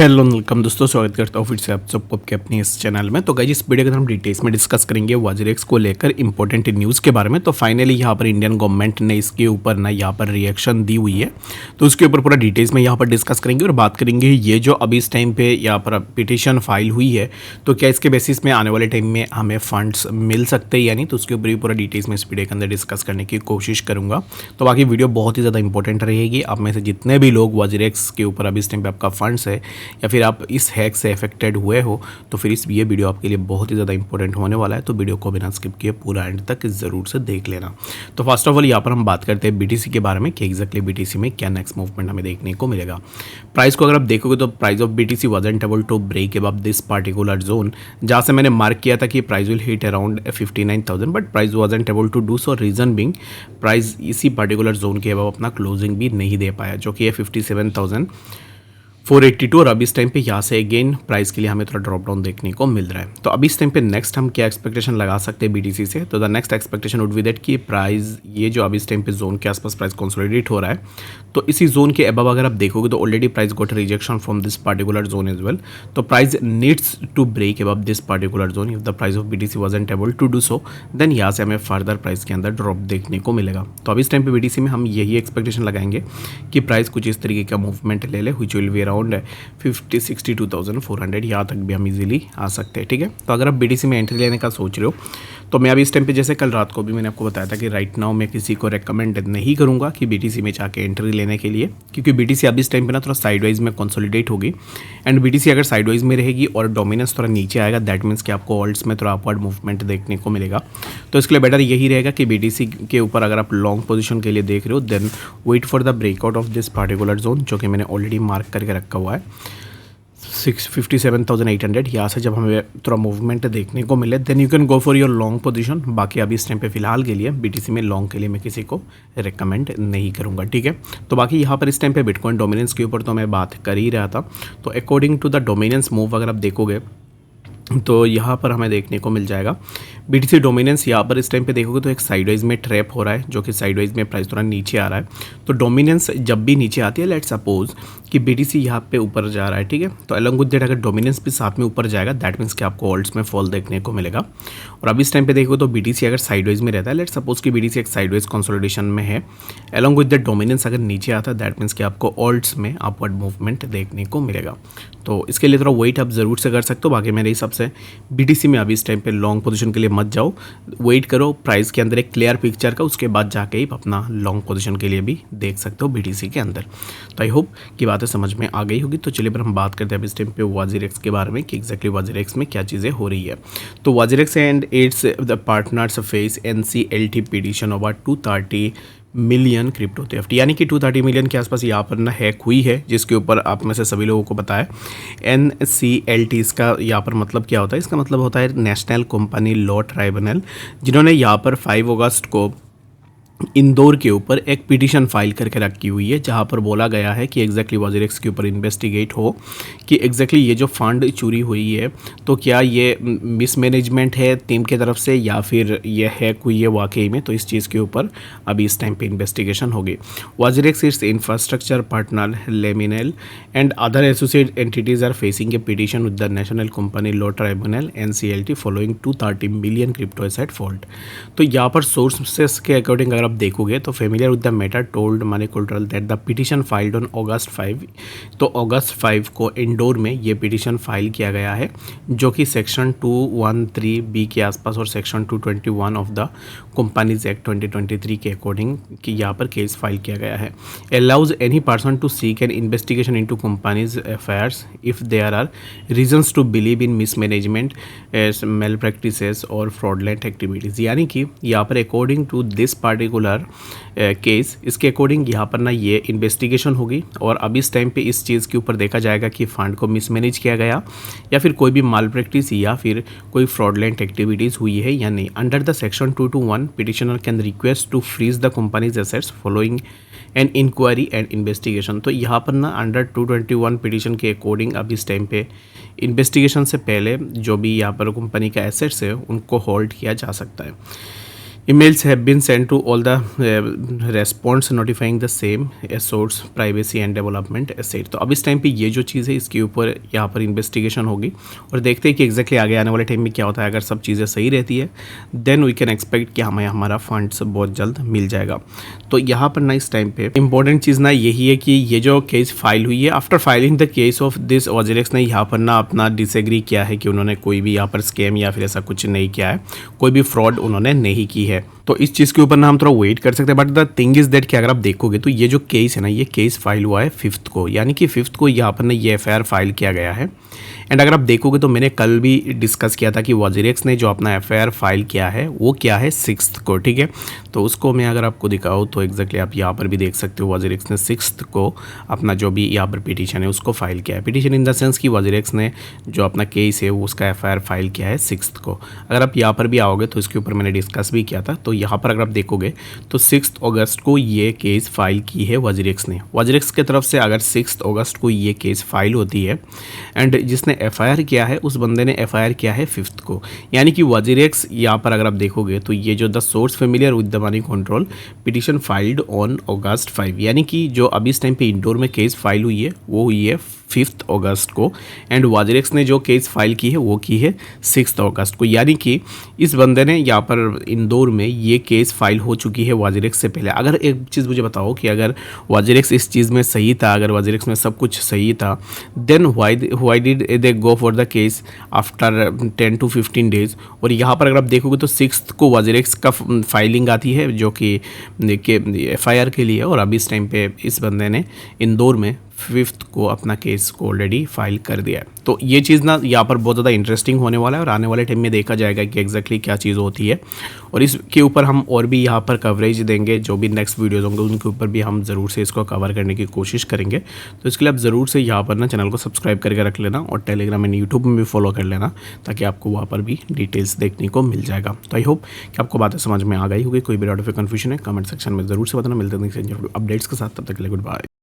Hello welcome दोस्तों, स्वागत करता हूँ फिर से आप सबको आपके अपने इस चैनल में। तो गाइस इस वीडियो के अंदर हम डिटेल्स में डिस्कस करेंगे वाजीरेक्स को लेकर इंपॉर्टेंट न्यूज़ के बारे में। तो फाइनली यहाँ पर इंडियन गवर्नमेंट ने इसके ऊपर ना यहाँ पर रिएक्शन दी हुई है, तो उसके ऊपर पूरा डिटेल्स में यहाँ पर डिस्कस करेंगे और बात करेंगे ये जो अभी इस टाइम पे यहाँ पर पिटिशन फाइल हुई है, तो क्या इसके बेसिस में आने वाले टाइम में हमें फंड्स मिल सकते हैं या नहीं, तो उसके ऊपर भी पूरा डिटेल्स में इस वीडियो के अंदर डिस्कस करने की कोशिश करूँगा। तो बाकी वीडियो बहुत ही ज़्यादा इंपॉर्टेंट रहेगी। आप में से जितने भी लोग वाजीरेक्स के ऊपर अभी इस टाइम पर आपका फंड्स है या फिर आप इस हैक से अफेक्टेड हुए हो, तो फिर ये वीडियो आपके लिए बहुत ही ज़्यादा इंपॉर्टेंट होने वाला है। तो वीडियो को बिना स्किप किए पूरा एंड तक ज़रूर से देख लेना। तो फर्स्ट ऑफ ऑल यहाँ पर हम बात करते हैं बीटीसी के बारे में कि एग्जैक्टली बीटीसी में क्या नेक्स्ट मूवमेंट हमें देखने को मिलेगा। प्राइस को अगर आप देखोगे तो price of BTC wasn't able to break above this particular zone, जहाँ से मैंने मार्क किया था कि price will hit around 59,000, but price wasn't able to do so. Reason being price इसी पार्टिकुलर जोन के अबव अपना क्लोजिंग भी नहीं दे पाया, जो कि है 57,482। और अभी इस टाइम पे यहाँ से अगेन प्राइस के लिए हमें थोड़ा ड्रॉप डाउन देखने को मिल रहा है। तो अभी इस टाइम पे नेक्स्ट हम क्या एक्सपेक्टेशन लगा सकते हैं बीटीसी से, तो the next expectation would be that कि प्राइस ये जो अभी इस टाइम पे जोन के आसपास प्राइस कंसोलिडेट हो रहा है, तो इसी जोन के अबव अगर आप देखोगे तो already price got rejection from this particular zone as well. तो price needs to break above this particular zone. If the price of BTC wasn't able to do so, then यहाँ से हमें further price के अंदर drop देखने को मिलेगा। तो अभी इस टाइम पे बीटीसी में हम यही एक्सपेक्टेशन लगाएंगे कि प्राइस कुछ इस तरीके का मूवमेंट ले ले, व्हिच विल बी अराउंड 62,400, यहाँ तक भी हम इजीली आ सकते हैं। ठीक है, तो अगर आप बीटीसी में एंट्री लेने का सोच रहे हो, तो मैं अभी इस टाइम पे जैसे कल रात को भी मैंने आपको बताया था कि राइट नाउ मैं किसी को रेकमेंड नहीं करूँगा कि बीटीसी में जाके एंट्री लेने के लिए, क्योंकि बीटीसी अभी इस टाइम पे ना थोड़ा साइडवाइज में कंसोलिडेट होगी। एंड बीटीसी अगर साइडवाइज में रहेगी और डोमिनेंस थोड़ा नीचे आएगा, दैट मीन्स कि आपको ऑल्ट्स में थोड़ा अपवर्ड मूवमेंट देखने को मिलेगा। तो इसके लिए बेटर यही रहेगा कि बीटीसी के ऊपर अगर आप लॉन्ग पोजिशन के लिए देख रहे हो, then wait for the breakout of this particular zone, जो कि मैंने ऑलरेडी मार्क करके रखा हुआ है 57,800। यहाँ से जब हमें थोड़ा मूवमेंट देखने को मिले, then you can go for your long position. बाकी अभी इस टाइम पे फिलहाल के लिए बीटीसी में लॉन्ग के लिए मैं किसी को रेकमेंड नहीं करूँगा। ठीक है, तो बाकी यहाँ पर इस टाइम पे बिटकॉइन डोमिनेंस के ऊपर तो मैं बात कर ही रहा था। तो according to the dominance move अगर आप देखोगे तो यहाँ पर हमें देखने को मिल जाएगा बीटीसी डोमिनेंस। यहाँ पर इस टाइम पे देखोगे तो एक साइडवाइज में ट्रैप हो रहा है, जो कि साइडवाइज में प्राइस थोड़ा नीचे आ रहा है। तो डोमिनेंस जब भी नीचे आती है, लेट्स सपोज कि बीटीसी यहाँ पे ऊपर जा रहा है, ठीक है, तो अलॉन्ग विद दैट अगर डोमिनेंस भी साथ में ऊपर जाएगा, दैट मीन्स कि आपको ऑल्ट्स में फॉल देखने को मिलेगा। और अभी इस टाइम पे देखो तो बीटीसी अगर साइडवाइज में रहता है, लेट्स सपोज कि बीटीसी एक साइडवाइज कंसोलिडेशन में है, अलॉन्ग विद दैट डोमिनेंस अगर नीचे आता है, दैट मीन्स कि आपको ऑल्ट्स में अपवर्ड मूवमेंट देखने को मिलेगा। तो इसके लिए थोड़ा वेट आप ज़रूर से कर सकते हो। बाकी मेरे हिसाब से बीटीसी में अभी इस टाइम पे लॉन्ग पोजीशन के लिए मत जाओ, वेट करो प्राइस के अंदर एक क्लियर पिक्चर का, उसके बाद जाके ही अपना लॉन्ग पोजीशन के लिए भी देख सकते हो बीटीसी के अंदर। तो आई होप कि बातें समझ में आ गई होगी। तो चलिए पर हम बात करते हैं अभी इस टाइम पे वाजीरेक्स के बारे में कि एक्जैक्टली वाजीरेक्स में क्या चीज़ें हो रही है। तो WazirX and its the partners face NCLT petition over 230 million crypto theft, यानी कि 230 मिलियन के आसपास यहाँ पर ना हैक हुई है, जिसके ऊपर आप में से सभी लोगों को पता है। NCLT इसका यहाँ पर मतलब क्या होता है? इसका मतलब होता है नेशनल कंपनी लॉ ट्राइब्यूनल, जिन्होंने यहाँ पर 5 अगस्त को इंदौर के ऊपर एक पिटीशन फाइल करके रखी हुई है, जहां पर बोला गया है कि एग्जैक्टली वाजीरेक्स के ऊपर इन्वेस्टिगेट हो कि एग्जैक्टली ये जो फंड चोरी हुई है, तो क्या ये मिसमैनेजमेंट है टीम की तरफ से या फिर ये हैक हुई है वाकई में। तो इस चीज़ के ऊपर अभी इस टाइम पे इन्वेस्टिगेशन होगी। WazirX its infrastructure partner Liminal and other associate entities are facing a petition with the national company law tribunal NCLT following 230 million crypto asset fault. तो यहाँ पर सोर्सेस के अकॉर्डिंग अगर देखोगे तो familiar with the matter told Moneycontrol that the petition filed on August 5। तो August 5 को indoor में ये पिटीशन फाइल किया गया है, जो कि सेक्शन 213B के आसपास और section 221 of the companies act 2023 के अकॉर्डिंग कि यहाँ पर केस फाइल किया गया है। Allows any person to seek an investigation into companies affairs if there are reasons to believe in mismanagement, malpractices और फ्रॉडलेंट एक्टिविटीज़। यानी कि यहाँ पर according to this particular case, इसके अकॉर्डिंग यहाँ पर ना ये इन्वेस्टिगेशन होगी और अभी इस टाइम पे इस चीज़ के ऊपर देखा जाएगा कि फंड को मिसमैनेज किया गया या फिर कोई भी माल प्रैक्टिस या फिर कोई फ्रॉडलेंट एक्टिविटीज़ हुई है या नहीं। Under the section 221 petitioner can request to freeze the companies assets following an inquiry and investigation. तो यहाँ पर ना अंडर 221 पिटिशन के अकॉर्डिंग अभी इस टाइम पे इन्वेस्टिगेशन से पहले जो भी यहाँ पर कंपनी का एसेट्स है उनको होल्ड किया जा सकता है। emails have been sent to all the response notifying the same source privacy and development asset। तो अब इस टाइम पे ये जो चीज़ है इसके ऊपर यहाँ पर इन्वेस्टिगेशन होगी और देखते हैं कि एग्जैक्टली आगे आने वाले टाइम में क्या होता है। अगर सब चीज़ें सही रहती है देन वी कैन एक्सपेक्ट कि हमें हमारा फंड्स बहुत जल्द मिल जाएगा। तो यहाँ पर ना इस टाइम पे इंपॉर्टेंट चीज़ ना यही है कि ये जो केस फाइल हुई है, after filing the case of this WazirX ने यहाँ पर ना अपना डिसएग्री किया है कि उन्होंने कोई भी यहाँ पर स्कैम या फिर ऐसा कुछ नहीं किया है, कोई भी फ्रॉड उन्होंने नहीं की है। तो इस चीज़ के ऊपर ना हम थोड़ा वेट कर सकते हैं। But the thing is that कि अगर आप देखोगे तो ये जो केस है ना, ये केस फाइल हुआ है 5th को, यानी कि 5th को यहाँ पर ना ये FIR फाइल किया गया है। एंड अगर आप देखोगे तो मैंने कल भी डिस्कस किया था कि WazirX ने जो अपना FIR फाइल किया है वो क्या है 6th को, ठीक है। तो उसको मैं अगर आपको दिखाऊँ तो एग्जैक्टली आप यहाँ पर भी देख सकते हो WazirX ने 6th को अपना जो भी यहाँ पर पिटीशन है उसको फाइल किया है। पिटीशन इन द सेंस कि WazirX ने जो अपना केस है वो उसका FIR फाइल किया है 6th को। अगर आप यहाँ पर भी आओगे तो इसके ऊपर मैंने डिस्कस भी किया था। तो यहाँ पर अगर आप देखोगे तो 6 अगस्त को ये केस फाइल की है WazirX ने। WazirX की तरफ से अगर 6 अगस्त को ये केस फाइल होती है एंड जिसने FIR किया है उस बंदे ने FIR किया है 5th को, यानी कि WazirX यहाँ पर अगर आप देखोगे तो ये जो the source familiar with the money control petition filed on August 5, यानी कि जो अभी इस टाइम पे इंदौर में केस फाइल हुई है वो हुई है 5th अगस्त को एंड WazirX ने जो केस फाइल की है वो की है 6 अगस्त को, यानी कि इस बंदे ने यहाँ पर इंदौर में ये केस फाइल हो चुकी है WazirX से पहले। अगर एक चीज़ मुझे बताओ कि अगर WazirX इस चीज़ में सही था, अगर WazirX में सब कुछ सही था then why did they go for the case after 10 to 15 days. और यहाँ पर अगर आप देखोगे तो 6th को WazirX का फाइलिंग आती है जो कि FIR के लिए, और अभी इस टाइम पे इस बंदे ने इंदौर में 5th को अपना केस को ऑलरेडी फाइल कर दिया है। तो ये चीज़ ना यहाँ पर बहुत ज़्यादा इंटरेस्टिंग होने वाला है और आने वाले टाइम में देखा जाएगा कि एग्जैक्टली क्या चीज़ होती है और इसके ऊपर हम और भी यहाँ पर कवरेज देंगे। जो भी नेक्स्ट वीडियोज़ होंगे उनके ऊपर भी हम ज़रूर से इसको कवर करने की कोशिश करेंगे। तो इसके लिए आप ज़रूर से यहाँ पर ना चैनल को सब्सक्राइब करके रख लेना और टेलीग्राम एंड यूट्यूब में भी फॉलो कर लेना ताकि आपको वहाँ पर भी डिटेल्स देखने को मिल जाएगा। तो आई होप कि आपको बातें समझ में आ गई होगी। कोई भी डाउट या कन्फ्यूजन है कमेंट सेक्शन में ज़रूर से बताना। मिलते हैं अपडेट्स के साथ, तब तक के लिए गुड बाय।